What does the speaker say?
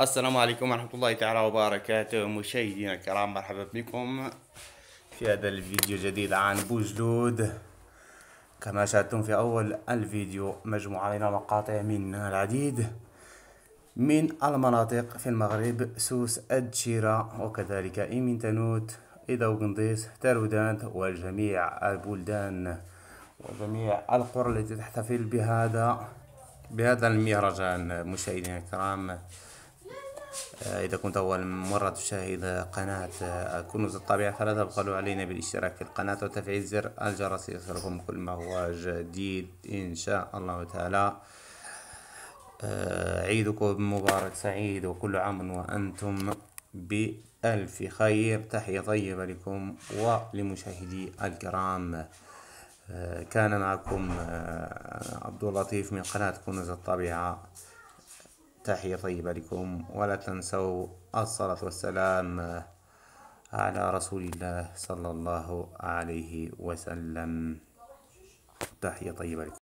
السلام عليكم ورحمة الله تعالى وبركاته. مشاهدينا الكرام، مرحبا بكم في هذا الفيديو الجديد عن بوجلود. كما شاهدتم في أول الفيديو، مجموعة من المقاطع من العديد من المناطق في المغرب: سوس، الدشيرة، وكذلك إيمين تانوت، إذا وقنديس، تارودانت، وجميع البلدان وجميع القرى التي تحتفل بهذا المهرجان. مشاهدينا الكرام، إذا كنت أول مرة تشاهد قناة كنوز الطبيعة فلا تبخلوا علينا بالاشتراك في القناة وتفعيل زر الجرس ليصلكم كل ما هو جديد إن شاء الله تعالى. عيدكم مبارك سعيد، وكل عام وأنتم بألف خير. تحية طيبة لكم ولمشاهدي الكرام. كان معكم عبد اللطيف من قناة كنوز الطبيعة. تحية طيبة لكم، ولا تنسوا الصلاة والسلام على رسول الله صلى الله عليه وسلم. تحية طيبة لكم.